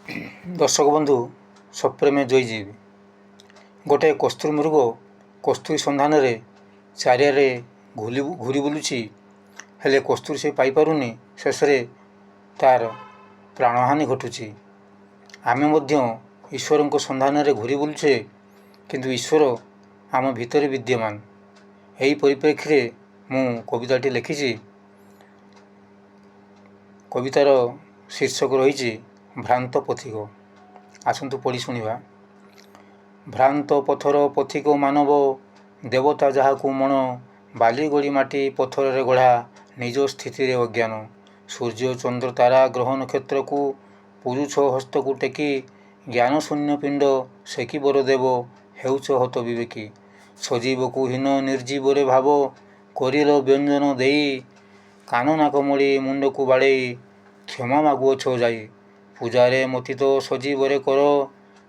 ଦର୍ଶକ ବନ୍ଧୁ ସପ୍ରେମେ ଜୟଜୀବ। ଗୋଟିଏ କସ୍ତୁରୀ ମୃଗ କସ୍ତୁରୀ ସନ୍ଧାନରେ ଚାରିଆଡ଼େ ଘୁରି ବୁଲୁଛି, ହେଲେ କସ୍ତୁରୀ ସେ ପାଇପାରୁନି। ଶେଷରେ ତାର ପ୍ରାଣହାନି ଘଟୁଛି। ଆମେ ମଧ୍ୟ ଈଶ୍ୱରଙ୍କ ସନ୍ଧାନରେ ଘୁରି ବୁଲୁଛେ, କିନ୍ତୁ ଈଶ୍ୱର ଆମ ଭିତରେ ବିଦ୍ୟମାନ। ଏହି ପରିପ୍ରେକ୍ଷୀରେ ମୁଁ କବିତାଟି ଲେଖିଛି। କବିତାର ଶୀର୍ଷକ ରହିଛି ଭ୍ରାନ୍ତ ପଥିକ। ଆସନ୍ତୁ ପଢ଼ି ଶୁଣିବା। ଭ୍ରାନ୍ତ ପଥର ପଥିକ ମାନବ, ଦେବତା ଯାହାକୁ ମଣ, ବାଲି ଗୋଳି ମାଟି ପଥରରେ ଗଢ଼ା, ନିଜ ସ୍ଥିତିରେ ଅଜ୍ଞାନ। ସୂର୍ଯ୍ୟ ଚନ୍ଦ୍ର ତାରା ଗ୍ରହ ନକ୍ଷତ୍ରକୁ ପୁରୁଷ ହସ୍ତକୁ ଟେକି, ଜ୍ଞାନ ଶୂନ୍ୟ ପିଣ୍ଡ ସେକି ବର ଦେବ, ହେଉଛ ହତ ବିବେକୀ। ସଜୀବକୁ ହୀନ ନିର୍ଜୀବରେ ଭାବ, କରିଲ ବ୍ୟଞ୍ଜନ ଦେଇ, କାନ ନାକ ମଳି ମୁଣ୍ଡକୁ ବାଡ଼େଇ, କ୍ଷମା ମାଗୁଅଛ ଯାଇ। ପୂଜାରେ ମତିତ ସଜୀବରେ କର,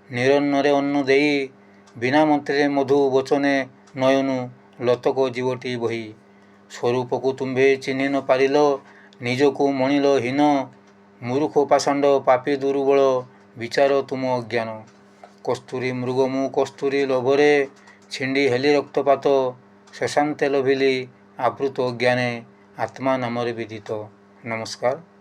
ନିରନ୍ନରେ ଅନ୍ନ ଦେଇ, ବିନା ମନ୍ତ୍ରରେ ମଧୁ ବଚନେ ନୟନୁ ଲୋତକ ଜୀବଟି ବହି। ସ୍ୱରୂପକୁ ତୁମ୍ଭେ ଚିହ୍ନି ନ ପାରିଲ, ନିଜକୁ ମଣିଲ ହୀନ, ମୂରୁଖ ପାଷାଣ୍ଡ ପାପୀ ଦୁର୍ବଳ, ବିଚାର ତୁମ ଅଜ୍ଞାନ। କସ୍ତୁରୀ ମୃଗ ମୁଁ କସ୍ତୁରୀ ଲୋଭରେ, ଛିଣ୍ଡି ହେଲି ରକ୍ତପାତ, ଶେଷାନ୍ତେ ଲଭିଲି ଆବୃତ ଅଜ୍ଞାନେ, ଆତ୍ମା ନାମରେ ବିଦିତ। ନମସ୍କାର।